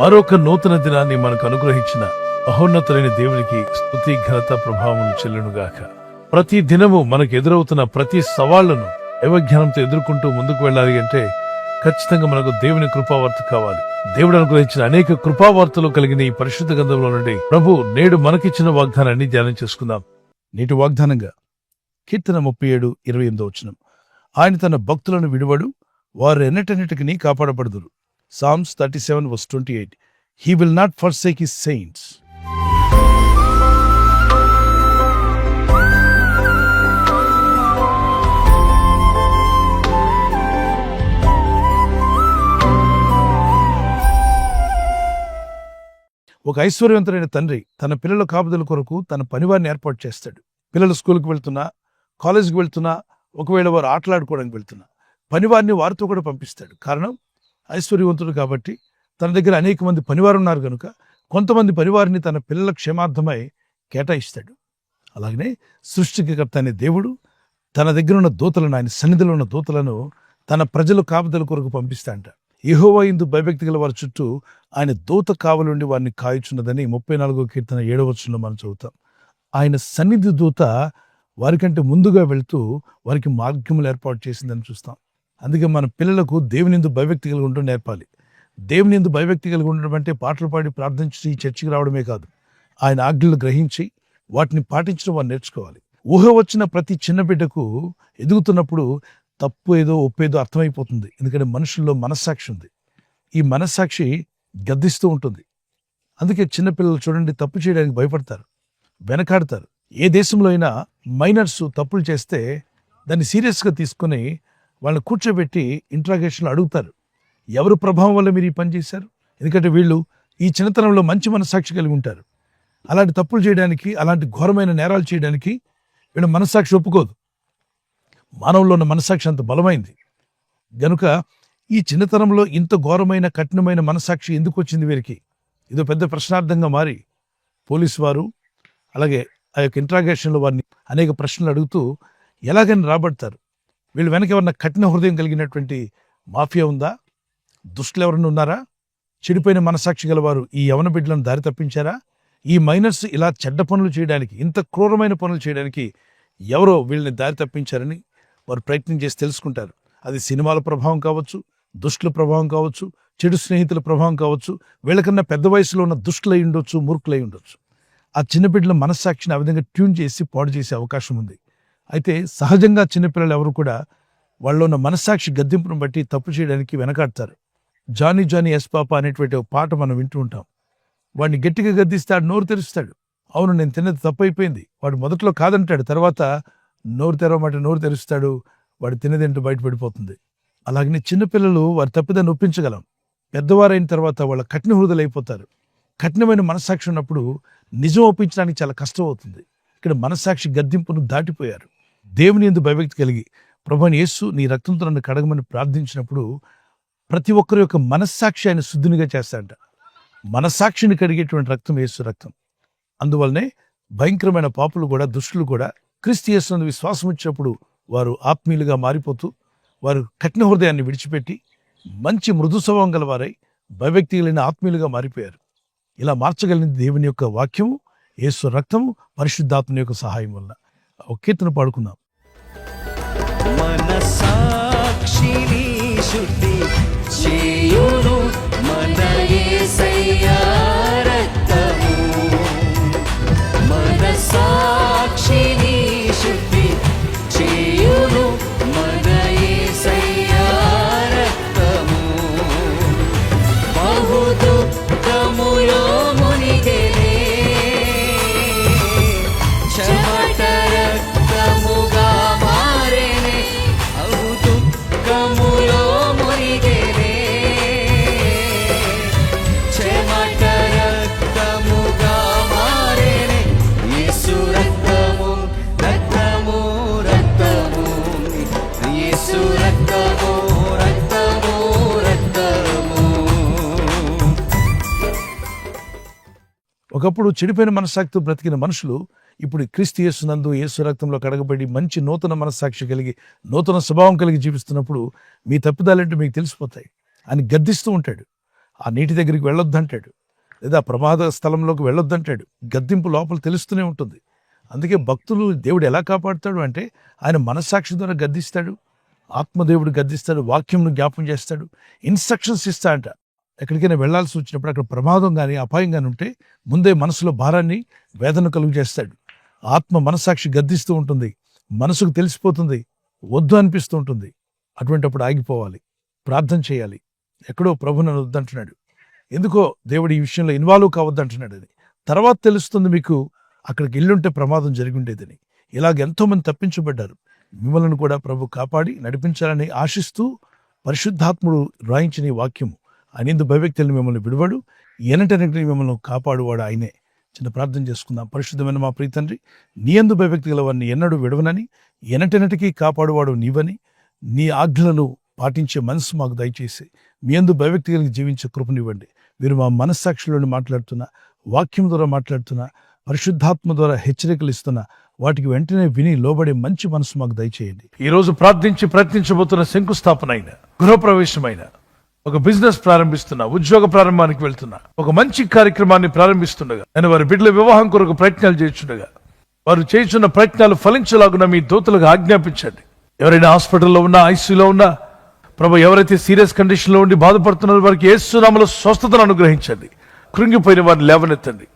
మరొక నూతన దినాన్ని మనకు అనుగ్రహించిన మహోన్నతులైన దేవునికి స్తుతి ఘనత ప్రభావం చెల్లునుగాక. ప్రతి దినము మనకు ఎదురవుతున్న ప్రతి సవాళ్లను దైవజ్ఞానంతో ఎదుర్కొంటూ ముందుకు వెళ్ళాలి అంటే ఖచ్చితంగా మనకు దేవుని కృపావార్త కావాలి. దేవుడు అనుగ్రహించిన అనేక కృపావార్తలు కలిగిన ఈ పరిశుద్ధ గ్రంథంలో నుండి ప్రభు నేడు మనకిచ్చిన వాగ్దానాన్ని ధ్యానం చేసుకుందాం. నేటి వాగ్దానంగా కీర్తన 37:28 ఆయన తన భక్తులను విడువడు, వారు ఎన్నటన్నిటికి కాపాడబడుదురు. Psalms 37:28 He will not forsake his saints. ఒక ఐశ్వర్యవంతుడైన తండ్రి తన పిల్లల కాపుదల కొరకు తన పనివారిని ఏర్పాటు చేస్తాడు. పిల్లలు స్కూల్కి వెళ్తున్నా, కాలేజీకి వెళ్తున్నా, ఒకవేళ వారు ఆటలాడుకోవడానికి వెళ్తున్నా పనివారిని వారితో కూడా పంపిస్తాడు. కారణం ఐశ్వర్యవంతుడు కాబట్టి తన దగ్గర అనేక మంది పనివారు ఉన్నారు కనుక కొంతమంది పనివారిని తన పిల్లల క్షేమార్థమై కేటాయిస్తాడు. అలాగనే సృష్టికర్త అనే దేవుడు తన దగ్గర ఉన్న దూతలను, ఆయన సన్నిధిలో ఉన్న దూతలను తన ప్రజల కాపుదల కొరకు పంపిస్తాడంట. యెహోవా యందు భయభక్తి గల వారి చుట్టూ ఆయన దూత కావలుండి వారిని కాయుచున్నదని 34వ కీర్తన 7వ వచనంలో మనం చదువుతాం. ఆయన సన్నిధి దూత వారికంటే ముందుగా వెళ్తూ వారికి మార్గములు ఏర్పాటు చేసిందని చూస్తాం. అందుకే మన పిల్లలకు దేవుని యందు భయభక్తి కలిగి ఉండడం నేర్పాలి. దేవుని యందు భయభక్తి కలిగి ఉండడం అంటే పాటలు పాడి ప్రార్థించి ఈ చర్చికి రావడమే కాదు, ఆయన ఆజ్ఞలు గ్రహించి వాటిని పాటించడం వారు నేర్చుకోవాలి. ఊహ వచ్చిన ప్రతి చిన్న బిడ్డకు ఎదుగుతున్నప్పుడు తప్పు ఏదో ఒప్పేదో అర్థమైపోతుంది. ఎందుకంటే మనుషుల్లో మనస్సాక్షి ఉంది. ఈ మనస్సాక్షి గద్దిస్తూ ఉంటుంది. అందుకే చిన్నపిల్లలు చూడండి, తప్పు చేయడానికి భయపడతారు, వెనకాడతారు. ఏ దేశంలో అయినా మైనర్స్ తప్పులు చేస్తే దాన్ని సీరియస్గా తీసుకుని వాళ్ళని కూర్చోబెట్టి ఇంట్రాగేషన్లో అడుగుతారు, ఎవరు ప్రభావం వల్ల మీరు ఈ పని చేశారు? ఎందుకంటే వీళ్ళు ఈ చిన్నతనంలో మంచి మనస్సాక్షి కలిగి ఉంటారు. అలాంటి తప్పులు చేయడానికి, అలాంటి ఘోరమైన నేరాలు చేయడానికి వీళ్ళ మనస్సాక్షి ఒప్పుకోదు. మానవుల్లో ఉన్న మనస్సాక్షి అంత బలమైంది గనుక ఈ చిన్నతనంలో ఇంత ఘోరమైన కఠినమైన మనస్సాక్షి ఎందుకు వచ్చింది వీరికి? ఇదో పెద్ద ప్రశ్నార్థంగా మారి పోలీసు వారు అలాగే ఆ యొక్క ఇంట్రాగేషన్లో వారిని అనేక ప్రశ్నలు అడుగుతూ ఎలాగని రాబడతారు. వీళ్ళు వెనక ఎవరన్నా కఠిన హృదయం కలిగినటువంటి మాఫియా ఉందా? దుష్టులు ఎవరైనా ఉన్నారా? చెడిపోయిన మనస్సాక్షి గలవారు ఈ యవన బిడ్డలను దారి తప్పించారా? ఈ మైనర్స్ ఇలా చెడ్డ పనులు చేయడానికి, ఇంత క్రూరమైన పనులు చేయడానికి ఎవరో వీళ్ళని దారి తప్పించారని వారు ప్రయత్నం చేసి తెలుసుకుంటారు. అది సినిమాల ప్రభావం కావచ్చు, దుష్టుల ప్రభావం కావచ్చు, చెడు స్నేహితుల ప్రభావం కావచ్చు, వీళ్ళకన్నా పెద్ద వయసులో ఉన్న దుష్టులై ఉండొచ్చు, మూర్ఖులై ఉండొచ్చు. ఆ చిన్న బిడ్డల మనస్సాక్షిని ఆ విధంగా ట్యూన్ చేసి పాడు చేసే అవకాశం ఉంది. అయితే సహజంగా చిన్నపిల్లలు ఎవరు కూడా వాళ్ళలో ఉన్న మనస్సాక్షి గద్దింపును బట్టి తప్పు చేయడానికి వెనకాడతారు. జానీ జానీ ఎస్ పాప అనేటువంటి ఒక పాట మనం వింటూ ఉంటాం. వాడిని గట్టిగా గద్దిస్తాడు, నోరు తెరుస్తాడు. అవును, నేను తిన్నది తప్పు అయిపోయింది. వాడు మొదట్లో కాదంటాడు, తర్వాత నోరు తెరవమంటే నోరు తెరుస్తాడు, వాడు తిన్నదేంటో బయటపడిపోతుంది. అలాగనే చిన్నపిల్లలు వారి తప్పిదాన్ని ఒప్పించగలం. పెద్దవారైన తర్వాత వాళ్ళ కఠిన హృదయులు అయిపోతారు. కఠినమైన మనస్సాక్షి ఉన్నప్పుడు నిజం ఒప్పించడానికి చాలా కష్టం అవుతుంది. ఇక్కడ మనస్సాక్షి గద్దింపును దాటిపోయారు. దేవుని యందు భయభక్తి కలిగి ప్రభువైన యేసు నీ రక్తంతో నన్ను కడగమని ప్రార్థించినప్పుడు ప్రతి ఒక్కరి యొక్క మనస్సాక్షి ఆయన శుద్ధినిగా చేస్తాడంట. మనస్సాక్షిని కడిగేటువంటి రక్తం యేసు రక్తం. అందువల్లనే భయంకరమైన పాపులు కూడా, దుష్టులు కూడా క్రీస్తు యేసునందు విశ్వాసం ఇచ్చినప్పుడు వారు ఆత్మీయులుగా మారిపోతూ వారు కఠిన హృదయాన్ని విడిచిపెట్టి మంచి మృదు స్వభావం గలవారై భయభక్తి కలిగిన ఆత్మీయులుగా మారిపోయారు. ఇలా మార్చగలిగిన దేవుని యొక్క వాక్యము, యేసు రక్తము, పరిశుద్ధాత్మని యొక్క సహాయం వల్ల. ఒక కీర్తన పాడుకుందాం. మనస్సాక్షిని శుద్ధి చేయును మన యేసయ్యా రక్తము. మనస్సాక్షిని శుద్ధి చేయును మన యేసయ్యా రక్తము. బహు దుఃఖములో మునిగెనే చెమట రక్తముగా మారెనే. బహు దుఃఖములో మునిగెనే చెమట రక్తముగా మారెనే. యేసు రక్తము రక్తము రక్తము, యేసు రక్తము రక్తము రక్తము. ఒకప్పుడు చెడిపోయిన మనస్సాక్షితో బ్రతికిన మనుషులు ఇప్పుడు క్రీస్తు యేసునందు యేసు రక్తంలో కడగబడి మంచి నూతన మనస్సాక్షి కలిగి, నూతన స్వభావం కలిగి జీవిస్తున్నప్పుడు మీ తప్పిదాలంటే మీకు తెలిసిపోతాయి అని గద్దిస్తూ ఉంటాడు. ఆ నీటి దగ్గరికి వెళ్ళొద్దంటాడు, లేదా ప్రమాద స్థలంలోకి వెళ్ళొద్దంటాడు. గద్దింపు లోపల తెలుస్తూనే ఉంటుంది. అందుకే భక్తులు దేవుడు ఎలా కాపాడుతాడు అంటే ఆయన మనస్సాక్షి ద్వారా గద్దిస్తాడు, ఆత్మదేవుడు గద్దిస్తాడు, వాక్యంను జ్ఞాపం చేస్తాడు, ఇన్స్ట్రక్షన్స్ ఇస్తా అంట. ఎక్కడికైనా వెళ్లాల్సి వచ్చినప్పుడు అక్కడ ప్రమాదం కానీ అపాయం కానీ ఉంటే ముందే మనసులో భారాన్ని వేదన కలుగు చేస్తాడు. ఆత్మ మనస్సాక్షి గద్దిస్తూ ఉంటుంది, మనసుకు తెలిసిపోతుంది, వద్దు అనిపిస్తూ ఉంటుంది. అటువంటిప్పుడు ఆగిపోవాలి, ప్రార్థన చేయాలి. ఎక్కడో ప్రభు నన్ను వద్దంటున్నాడు, ఎందుకో దేవుడు ఈ విషయంలో ఇన్వాల్వ్ కావద్దంటున్నాడు అని. తర్వాత తెలుస్తుంది మీకు అక్కడికి ఇల్లుంటే ప్రమాదం జరిగి ఉండేదని. ఇలాగ ఎంతోమంది తప్పించబడ్డారు. మిమ్మల్ని కూడా ప్రభు కాపాడి నడిపించాలని ఆశిస్తూ పరిశుద్ధాత్ముడు రాయించిన ఈ వాక్యము, ఆయన భయభక్తులను మిమ్మల్ని విడువడు, ఎనటెనటి మిమ్మల్ని కాపాడువాడు ఆయనే. చిన్న ప్రార్థన చేసుకుందాం. పరిశుద్ధమైన మా ప్రియ తండ్రి, నీ యందు భయభక్తి గలవారిని ఎన్నడూ విడవనని, ఎనటెనటికీ కాపాడువాడు నీవని, నీ ఆజ్ఞలను పాటించే మనసు మాకు దయచేసి మీ యందు భయభక్తి కలిగి జీవించే కృపనివ్వండి. మీరు మా మనస్సాక్షిలోని మాట్లాడుతున్న, వాక్యం ద్వారా మాట్లాడుతున్న, పరిశుద్ధాత్మ ద్వారా హెచ్చరికలు ఇస్తున్న వాటికి వెంటనే విని లోబడే మంచి మనసు మాకు దయచేయండి. ఈ రోజు ప్రార్థించి ప్రయత్నించబోతున్న శంకుస్థాపన అయిన, గృహప్రవేశమైన, ఒక బిజినెస్ ప్రారంభిస్తున్నా, ఉద్యోగ ప్రారంభానికి వెళ్తున్నా, ఒక మంచి కార్యక్రమాన్ని ప్రారంభిస్తుండగా, నేను వారి బిడ్డల వివాహం కొరకు ప్రయత్నాలు చేస్తుండగా, వారు చేస్తున్న ప్రయత్నాలు ఫలించలాగున మీ దూతలకు ఆజ్ఞాపించండి. ఎవరైనా హాస్పిటల్లో ఉన్నా, ఐసీయూలో ఉన్నా, ప్రభు ఎవరైతే సీరియస్ కండిషన్లో ఉండి బాధపడుతున్నారో వారికి యేసు నామములో స్వస్థతను అనుగ్రహించండి. కృంగిపోయిన వారిని లేవనెత్తండి.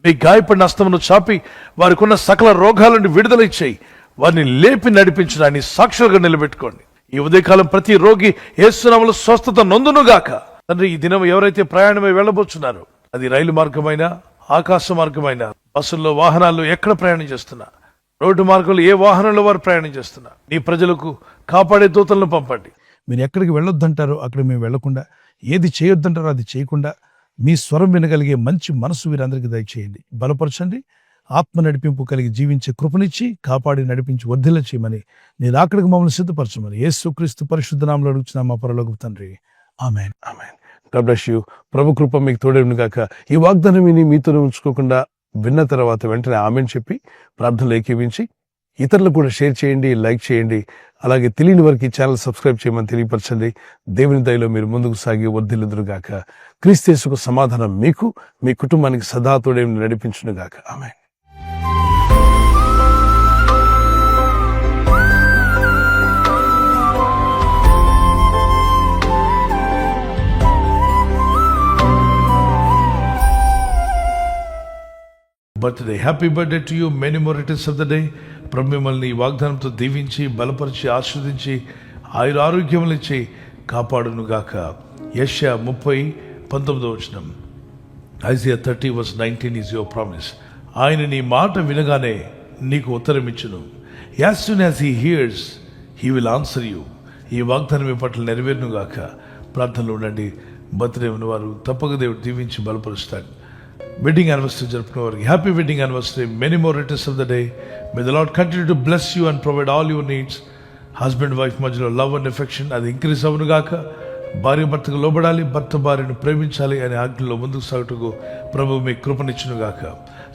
మీ గాయపడిన హస్తమును చాపి వారికి ఉన్న సకల రోగాల నుండి విడుదల ఇచ్చేయి. వారిని లేపి నడిపించడాన్ని సాక్షులుగా నిలబెట్టుకోండి. ఈ ఉదయకాలం ప్రతి రోగి యేసు నామములో స్వస్థత నొందునుగాక. తండ్రి, ఈ దినం ఎవరైతే ప్రయాణమై వెళ్ళబోతున్నారో, అది రైలు మార్గమైన, ఆకాశ మార్గమైన, బస్సుల్లో, వాహనాల్లో ఎక్కడ ప్రయాణం చేస్తున్నా, రోడ్డు మార్గంలో ఏ వాహనంలో వారు ప్రయాణం చేస్తున్నా, నీ ప్రజలకు కాపాడే దూతలను పంపండి. మీరు ఎక్కడికి వెళ్ళొద్దంటారో అక్కడ మేము వెళ్లకుండా, ఏది చేయొద్దంటారో అది చేయకుండా మీ స్వరం వినగలిగే మంచి మనసు వీరందరికీ దయచేయండి. బలపరచండి. ఆత్మ నడిపింపు కలిగి జీవించే కృపనిచ్చి కాపాడి నడిపించి వర్ధిల్ల చేయమని, నేను అక్కడికి మమ్మల్ని సిద్ధపరచమని యేసుక్రీస్తు పరిశుద్ధ నామములో అడుగుచున్నా మా పరలోకపు తండ్రి. ఆమేన్, ఆమేన్. God bless you. ప్రభు కృప మీకు తోడేను గాక. ఈ వాగ్దానం విని మీతోనే ఉంచుకోకుండా విన్న తర్వాత వెంటనే ఆమేన్ చెప్పి ప్రార్థనలు ఏకీవించి ఇతరులు కూడా షేర్ చేయండి, లైక్ చేయండి. అలాగే తెలియని వారికి ఈ ఛానల్ సబ్స్క్రైబ్ చేయమని తెలియపరచండి. దేవుని దయలో మీరు ముందుకు సాగి వర్ధిల్లుదురుగాక. క్రీస్తు యేసుకు సమాధానం మీకు, మీ కుటుంబానికి సదా తోడే నడిపించునుగాక. ఆమేన్. Birthday, happy birthday to you. Many more returns of the day. ప్రభు మిమ్మల్ని ఈ వాగ్దానంతో దీవించి, బలపరిచి, ఆశీర్వదించి, ఆయురారోగ్యములు ఇచ్చి కాపాడునుగాక. యెషయా 30:19 ఐజియా 30:19 ఈజ్ యువర్ ప్రామిస్. ఆయన నీ మాట వినగానే నీకు ఉత్తరం ఇచ్చును. As soon as he here's he will answer you. ఈ వాగ్దానం మీ పట్ల నెరవేరునుగాక. ప్రార్థనలో ఉండండి. బర్త్డే ఉన్నవారు తప్పక దేవుడు దీవించి బలపరుస్తాడు. వెడ్డింగ్ యానివర్సరీ జరుపుకునే వారికి happy wedding anniversary. Many more returns of the day. May the lord continue to bless you and provide all your needs. Husband wife మధ్యలో లవ్ అండ్ ఎఫెక్షన్ అది ఇంక్రీజ్ అవునుగాక. భార్య భర్తకు లోబడాలి, భర్త భార్యను ప్రేమించాలి అనే ఆజ్ఞలో ముందుకు సాగుటకు ప్రభు మీ కృపనిచ్చునుగాక.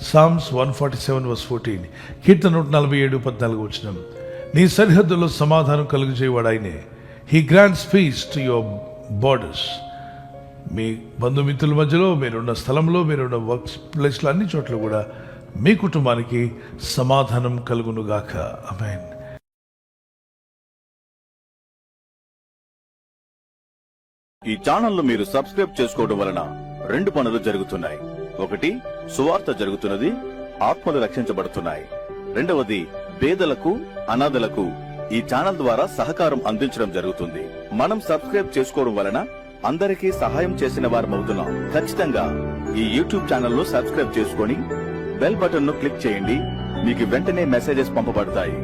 Psalms 147:14. కీర్తన 147:14. నీ సరిహద్దులో సమాధానం కలుగు చేయవాడు ఆయనే. He grants peace to your borders. మీ బంధుమిత్రుల మధ్యలో, మీరున్న స్థలంలో, మీరున్న వర్క్ ప్లేస్లో, అన్ని చోట్ల కూడా మీ కుటుంబానికి సమాధానం కలుగునుగాక. ఆమేన్. ఈ ఛానల్ మీరు సబ్స్క్రైబ్ చేసుకోవడం వలన 2 పనులు జరుగుతున్నాయి. ఒకటి, సువార్త జరుగుతున్నది, ఆత్మలు రక్షించబడుతున్నాయి. రెండవది, పేదలకు, అనాథలకు ఈ ఛానల్ ద్వారా సహకారం అందించడం జరుగుతుంది. మనం సబ్స్క్రైబ్ చేసుకోవడం వలన అందరికీ సహాయం చేసిన వారమవుతున్నాం. ఖచ్చితంగా ఈ యూట్యూబ్ ఛానల్ లో సబ్స్క్రైబ్ చేసుకొని బెల్ బటన్ ను క్లిక్ చేయండి. మీకు వెంటనే మెసేజెస్ పంపబడతాయి.